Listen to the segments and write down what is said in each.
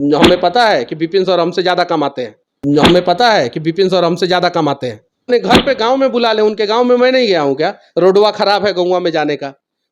हमें पता है कि विपिन सर हमसे ज्यादा कमाते हैं। हमें पता है कि विपिन सर हमसे ज्यादा कमाते हैं। अपने घर पे गांव में बुला ले, उनके गांव में मैं नहीं गया हूँ क्या? रोडवा खराब है गौवा में जाने का,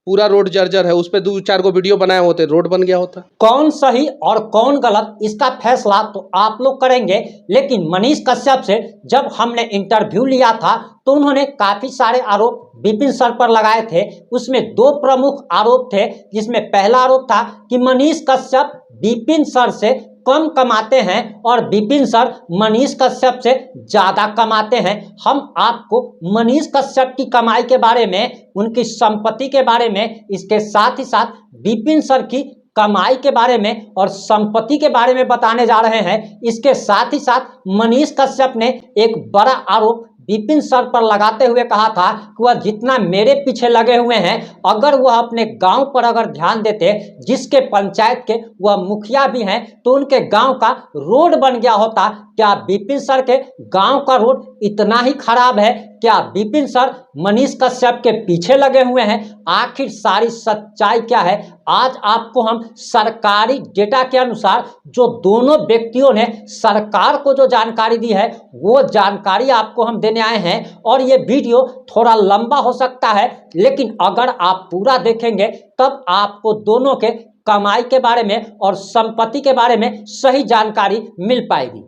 पूरा रोड जर्जर है, उस पर 2-4 को वीडियो बनाए होते, रोड बन गया होता। कौन सही और कौन गलत इसका फैसला तो आप लोग करेंगे, लेकिन मनीष कश्यप से जब हमने इंटरव्यू लिया था तो उन्होंने काफी सारे आरोप विपिन सर पर लगाए थे। उसमें 2 प्रमुख आरोप थे, जिसमें पहला आरोप था कि मनीष कश्यप विपिन सर से कम कमाते हैं और विपिन सर मनीष कश्यप से ज्यादा कमाते हैं। हम आपको मनीष कश्यप की कमाई के बारे में, उनकी संपत्ति के बारे में, इसके साथ ही साथ विपिन सर की कमाई के बारे में और संपत्ति के बारे में बताने जा रहे हैं। इसके साथ ही साथ मनीष कश्यप ने एक बड़ा आरोप विपिन सर पर लगाते हुए कहा था कि वह जितना मेरे पीछे लगे हुए हैं, अगर वह अपने गांव पर अगर ध्यान देते, जिसके पंचायत के वह मुखिया भी हैं, तो उनके गांव का रोड बन गया होता। क्या विपिन सर के गांव का रोड इतना ही खराब है? क्या विपिन सर मनीष कश्यप के पीछे लगे हुए हैं? आखिर सारी सच्चाई क्या है? आज आपको हम सरकारी डेटा के अनुसार जो दोनों व्यक्तियों ने सरकार को जो जानकारी दी है, वो जानकारी आपको हम देने आए हैं। और ये वीडियो थोड़ा लंबा हो सकता है, लेकिन अगर आप पूरा देखेंगे तब आपको दोनों के कमाई के बारे में और संपत्ति के बारे में सही जानकारी मिल पाएगी।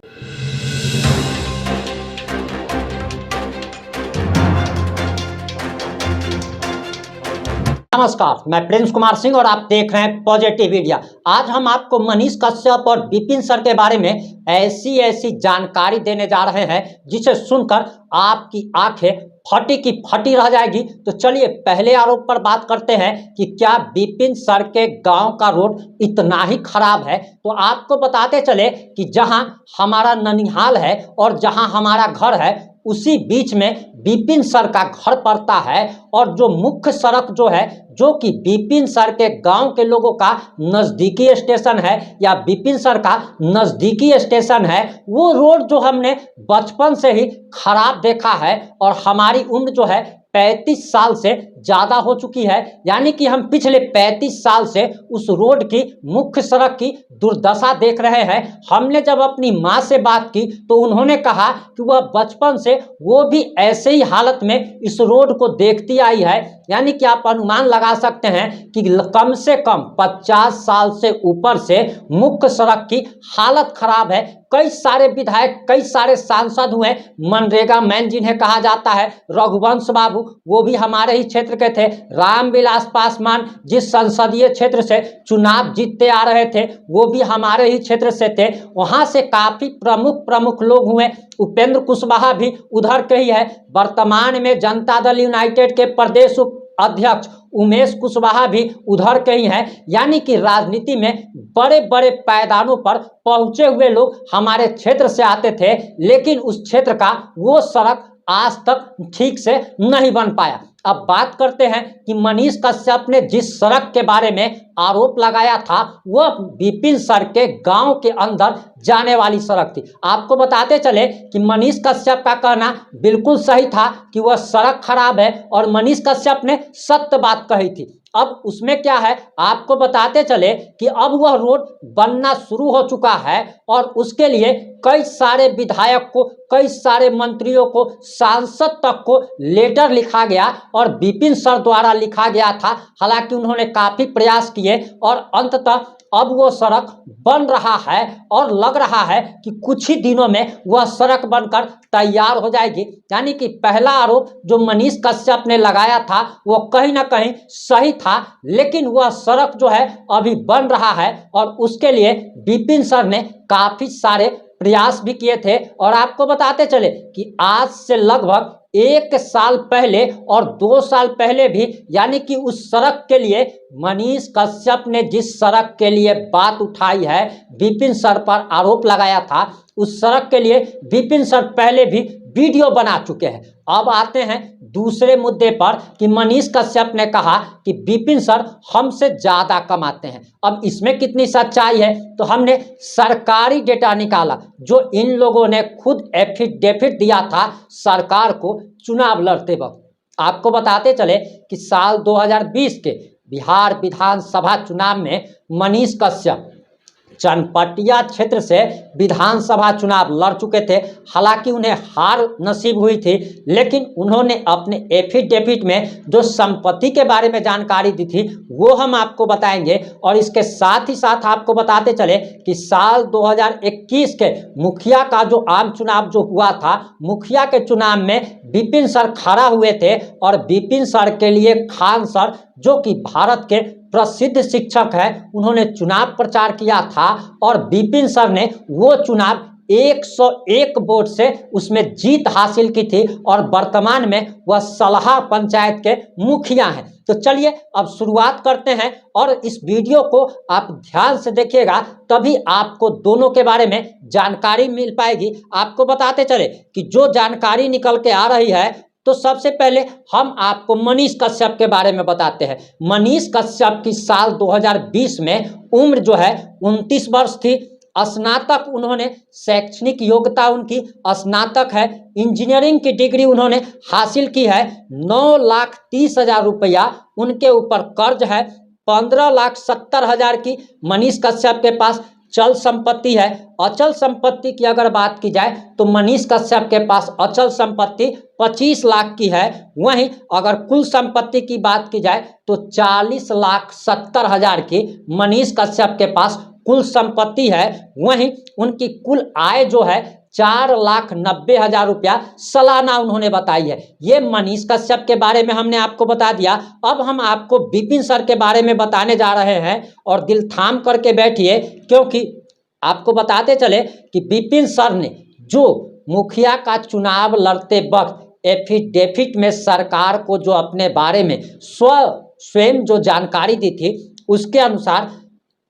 नमस्कार, मैं प्रिंस कुमार सिंह और आप देख रहे हैं पॉजिटिव इंडिया। आज हम आपको मनीष कश्यप और विपिन सर के बारे में ऐसी जानकारी देने जा रहे हैं जिसे सुनकर आपकी आंखें फटी की फटी रह जाएगी। तो चलिए पहले आरोप पर बात करते हैं कि क्या विपिन सर के गांव का रोड इतना ही खराब है। तो आपको बताते चले कि जहां हमारा ननिहाल है और जहां हमारा घर है, उसी बीच में विपिन सर का घर पड़ता है। और जो मुख्य सड़क जो है, जो कि विपिन सर के गांव के लोगों का नजदीकी स्टेशन है या विपिन सर का नजदीकी स्टेशन है, वो रोड जो हमने बचपन से ही खराब देखा है। और हमारी उम्र जो है 35 साल से ज्यादा हो चुकी है, यानी कि हम पिछले 35 साल से उस रोड की, मुख्य सड़क की दुर्दशा देख रहे हैं। हमने जब अपनी माँ से बात की तो उन्होंने कहा कि वह बचपन से वो भी ऐसे ही हालत में इस रोड को देखती आई है। यानी कि आप अनुमान लगा सकते हैं कि कम से कम 50 साल से ऊपर से मुख्य सड़क की हालत खराब है। कई सारे विधायक, कई सारे सांसद हुए, मनरेगा मैन जिन्हें कहा जाता है, रघुवंश बाबू, वो भी हमारे ही क्षेत्र के थे। रामविलास पासवान जिस संसदीय क्षेत्र से चुनाव जीतते आ रहे थे, वो भी हमारे ही क्षेत्र से थे। वहां से काफी प्रमुख लोग हुए। उपेंद्र कुशवाहा भी उधर के ही है। वर्तमान में जनता दल यूनाइटेड के प्रदेश अध्यक्ष उमेश कुशवाहा भी उधर के ही हैं। यानी कि राजनीति में बड़े बड़े पायदानों पर पहुंचे हुए लोग हमारे क्षेत्र से आते थे, लेकिन उस क्षेत्र का वो सड़क आज तक ठीक से नहीं बन पाया। अब बात करते हैं कि मनीष कश्यप ने जिस सड़क के बारे में आरोप लगाया था, वह विपिन सर के गांव के अंदर जाने वाली सड़क थी। आपको बताते चले कि मनीष कश्यप का कहना बिल्कुल सही था कि वह सड़क खराब है और मनीष कश्यप ने सत्य बात कही थी। अब उसमें क्या है, आपको बताते चले कि अब वह रोड बनना शुरू हो चुका है और उसके लिए कई सारे विधायक को, कई सारे मंत्रियों को, सांसद तक को लेटर लिखा गया और विपिन सर द्वारा लिखा गया था। हालांकि उन्होंने काफी प्रयास किए और अंततः अब वो सड़क बन रहा है और लग रहा है कि कुछ ही दिनों में वह सड़क बनकर तैयार हो जाएगी। यानी कि पहला आरोप जो मनीष कश्यप ने लगाया था वो कहीं ना कहीं सही था, लेकिन वह सड़क जो है अभी बन रहा है और उसके लिए विपिन सर ने काफी सारे प्रयास भी किए थे। और आपको बताते चले कि आज से लगभग 1 साल पहले और 2 साल पहले भी, यानी कि उस सड़क के लिए मनीष कश्यप ने जिस सड़क के लिए बात उठाई है, विपिन सर पर आरोप लगाया था, उस सड़क के लिए विपिन सर पहले भी वीडियो बना चुके हैं। अब आते हैं दूसरे मुद्दे पर कि मनीष कश्यप ने कहा कि विपिन सर हमसे ज्यादा कमाते हैं। अब इसमें कितनी सच्चाई है, तो हमने सरकारी डेटा निकाला जो इन लोगों ने खुद एफिडेविट दिया था सरकार को चुनाव लड़ते वक्त। आपको बताते चले कि साल 2020 के बिहार विधानसभा चुनाव में मनीष कश्यप चनपटिया क्षेत्र से विधानसभा चुनाव लड़ चुके थे। हालांकि उन्हें हार नसीब हुई थी, लेकिन उन्होंने अपने एफिडेविट में जो संपत्ति के बारे में जानकारी दी थी वो हम आपको बताएंगे। और इसके साथ ही साथ आपको बताते चले कि साल 2021 के मुखिया का जो आम चुनाव जो हुआ था, मुखिया के चुनाव में विपिन सर खड़ा हुए थे और विपिन सर के लिए खान सर, जो कि भारत के प्रसिद्ध शिक्षक हैं, उन्होंने चुनाव प्रचार किया था और विपिन सर ने वो चुनाव 101 वोट से उसमें जीत हासिल की थी और वर्तमान में वह सलहा पंचायत के मुखिया हैं। तो चलिए अब शुरुआत करते हैं और इस वीडियो को आप ध्यान से देखिएगा, तभी आपको दोनों के बारे में जानकारी मिल पाएगी। आपको बताते चले कि जो जानकारी निकल के आ रही है, तो सबसे पहले हम आपको मनीष कश्यप के बारे में बताते हैं। मनीष कश्यप की साल 2020 में उम्र जो है 29 वर्ष थी। स्नातक उन्होंने, शैक्षणिक योग्यता उनकी स्नातक है। इंजीनियरिंग की डिग्री उन्होंने हासिल की है। 9,30,000 रुपया उनके ऊपर कर्ज है। 15,70,000 की मनीष कश्यप के पास चल संपत्ति है। अचल संपत्ति की अगर बात की जाए तो मनीष कश्यप के पास अचल संपत्ति 25 लाख की है। वहीं अगर कुल संपत्ति की बात की जाए तो 40,70,000 की मनीष कश्यप के पास कुल संपत्ति है। वहीं उनकी कुल आय जो है 4,90,000 रुपया सालाना उन्होंने बताई है। ये मनीष कश्यप के बारे में हमने आपको बता दिया। अब हम आपको विपिन सर के बारे में बताने जा रहे हैं और दिल थाम करके बैठिए, क्योंकि आपको बताते चले कि विपिन सर ने जो मुखिया का चुनाव लड़ते वक्त एफिडेविट में सरकार को जो अपने बारे में स्वयं जो जानकारी दी थी, उसके अनुसार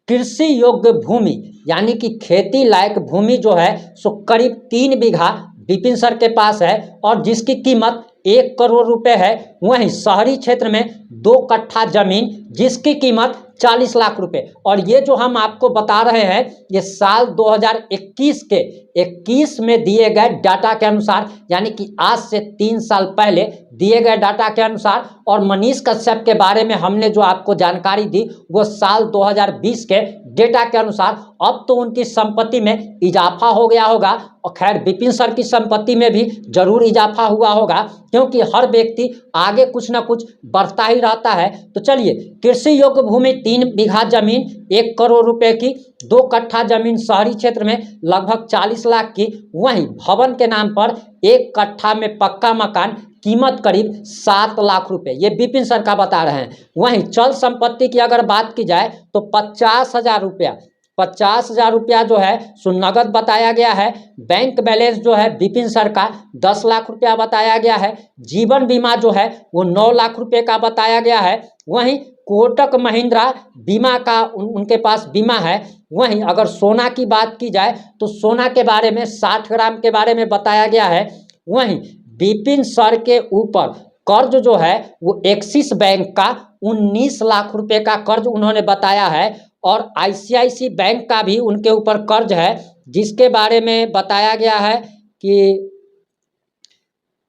कृषि योग्य भूमि यानी कि खेती लायक भूमि जो है सो करीब 3 बीघा विपिन सर के पास है और जिसकी कीमत 1 करोड़ रुपए है। वहीं शहरी क्षेत्र में 2 कट्ठा जमीन जिसकी कीमत 40 लाख रुपए। और ये जो हम आपको बता रहे हैं ये साल 2021 के 21 में दिए गए डाटा के अनुसार, यानी कि आज से 3 साल पहले दिए गए डाटा के अनुसार। और मनीष कश्यप के बारे में हमने जो आपको जानकारी दी वो साल 2020 के डेटा के अनुसार। अब तो उनकी संपत्ति में इजाफा हो गया होगा और खैर विपिन सर की संपत्ति में भी जरूर इजाफा हुआ होगा, क्योंकि हर व्यक्ति आगे कुछ ना कुछ बढ़ता ही रहता है। तो चलिए, कृषि योग्य भूमि 3 बीघा जमीन 1 करोड़ रुपए की, 2 कट्ठा जमीन शहरी क्षेत्र में लगभग 40 लाख की। वहीं भवन के नाम पर 1 कट्ठा में पक्का मकान, कीमत करीब 7 लाख रुपए, ये विपिन सर का बता रहे हैं। वहीं चल संपत्ति की अगर बात की जाए तो 50,000 रुपया, 50,000 रुपया जो है सो नगद बताया गया है। बैंक बैलेंस जो है विपिन सर का 10 लाख रुपया बताया गया है। जीवन बीमा जो है वो 9 लाख रुपए का बताया गया है। वहीं कोटक महिंद्रा बीमा का उनके पास बीमा है। वहीं अगर सोना की बात की जाए तो सोना के बारे में 60 ग्राम के बारे में बताया गया है। वहीं विपिन सर के ऊपर कर्ज जो है वो एक्सिस बैंक का 19 लाख रुपए का कर्ज उन्होंने बताया है। और आईसीआईसी बैंक का भी उनके ऊपर कर्ज है, जिसके बारे में बताया गया है कि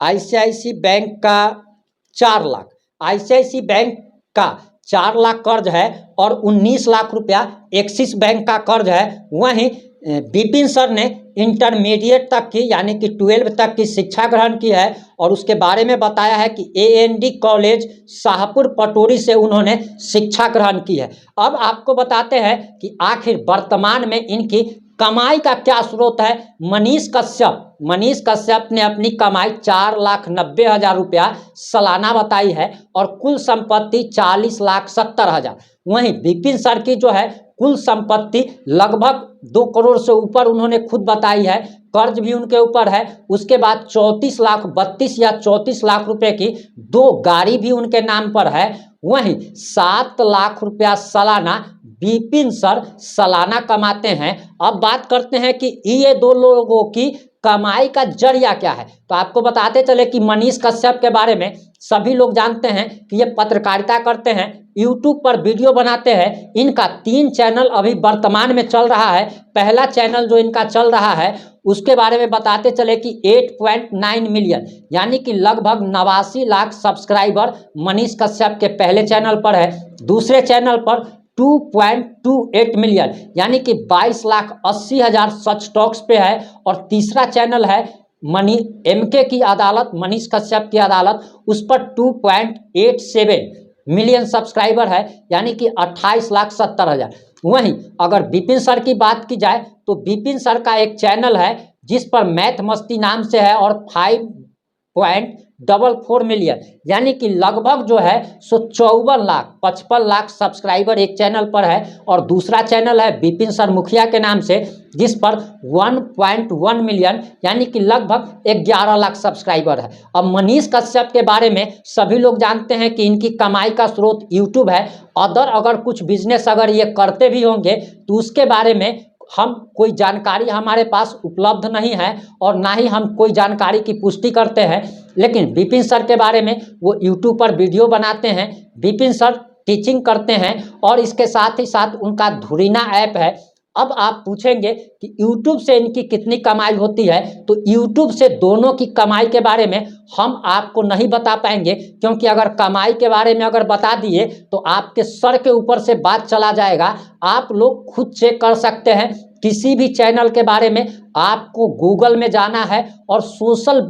आईसीआईसी बैंक का 4 लाख, आईसीआईसी बैंक का 4 लाख कर्ज है और 19 लाख रुपया एक्सिस बैंक का कर्ज है। वहीं विपिन सर ने इंटरमीडिएट तक की यानी कि 12 तक की शिक्षा ग्रहण की है और उसके बारे में बताया है कि एएनडी कॉलेज शाहपुर पटोरी से उन्होंने शिक्षा ग्रहण की है। अब आपको बताते हैं कि आखिर वर्तमान में इनकी कमाई का क्या स्रोत है। मनीष कश्यप ने अपनी कमाई 4,90,000 रुपया सालाना बताई है और कुल संपत्ति 40,70,000। वहीं विपिन सर की जो है कुल संपत्ति लगभग 2 करोड़ से ऊपर उन्होंने खुद बताई है। कर्ज भी उनके ऊपर है। उसके बाद 32 या 34 लाख रुपए की 2 गाड़ी भी उनके नाम पर है। वहीं 7 लाख रुपया सालाना विपिन सर सालाना कमाते हैं। अब बात करते हैं कि ये 2 लोगों की कमाई का जरिया क्या है। तो आपको बताते चले कि मनीष कश्यप के बारे में सभी लोग जानते हैं कि ये पत्रकारिता करते हैं, यूट्यूब पर वीडियो बनाते हैं। इनका 3 चैनल अभी वर्तमान में चल रहा है। पहला चैनल जो इनका चल रहा है उसके बारे में बताते चले कि 8.9 मिलियन यानी कि लगभग 89 लाख सब्सक्राइबर मनीष कश्यप के पहले चैनल पर है। दूसरे चैनल पर 2.28 मिलियन यानी कि 22,80,000 सच टॉक्स पे है। और तीसरा चैनल है मनी MK की अदालत, मनीष कश्यप की अदालत, उस पर 2.87 मिलियन सब्सक्राइबर है यानी कि 28,70,000। वहीं अगर विपिन सर की बात की जाए तो विपिन सर का एक चैनल है जिस पर मैथ मस्ती नाम से है और 5.44 मिलियन यानी कि लगभग जो है सो 54 लाख सब्सक्राइबर एक चैनल पर है। और दूसरा चैनल है विपिन सर मुखिया के नाम से जिस पर 1.1 मिलियन यानी कि लगभग 11 लाख सब्सक्राइबर है। अब मनीष कश्यप के बारे में सभी लोग जानते हैं कि इनकी कमाई का स्रोत यूट्यूब है। अगर कुछ बिजनेस अगर ये करते भी होंगे तो उसके बारे में हम कोई जानकारी हमारे पास उपलब्ध नहीं है और ना ही हम कोई जानकारी की पुष्टि करते हैं। लेकिन विपिन सर के बारे में वो यूट्यूब पर वीडियो बनाते हैं, विपिन सर टीचिंग करते हैं और इसके साथ ही साथ उनका धुरीना ऐप है। अब आप पूछेंगे कि YouTube से इनकी कितनी कमाई होती है, तो YouTube से दोनों की कमाई के बारे में हम आपको नहीं बता पाएंगे, क्योंकि अगर कमाई के बारे में अगर बता दिए तो आपके सर के ऊपर से बात चला जाएगा। आप लोग खुद चेक कर सकते हैं। किसी भी चैनल के बारे में आपको गूगल में जाना है और सोशल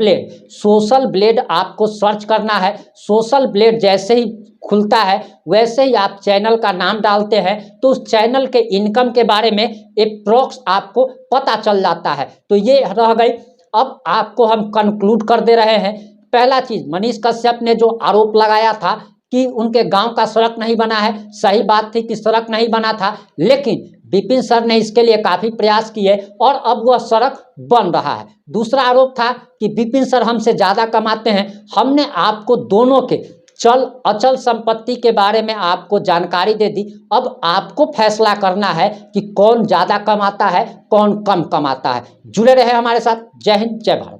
ब्लेड आपको सर्च करना है। सोशल ब्लेड जैसे ही खुलता है वैसे ही आप चैनल का नाम डालते हैं तो उस चैनल के इनकम के बारे में अप्रॉक्स आपको पता चल जाता है। तो ये रह गई। अब आपको हम कंक्लूड कर दे रहे हैं। पहला चीज, मनीष कश्यप ने जो आरोप लगाया था कि उनके गांव का सड़क नहीं बना है, सही बात थी कि सड़क नहीं बना था, लेकिन विपिन सर ने इसके लिए काफी प्रयास किए और अब वह सड़क बन रहा है। दूसरा आरोप था कि विपिन सर हमसे ज्यादा कमाते हैं। हमने आपको दोनों के चल अचल संपत्ति के बारे में आपको जानकारी दे दी। अब आपको फैसला करना है कि कौन ज्यादा कमाता है, कौन कम कमाता है। जुड़े रहे हमारे साथ। जय हिंद, जय भारत।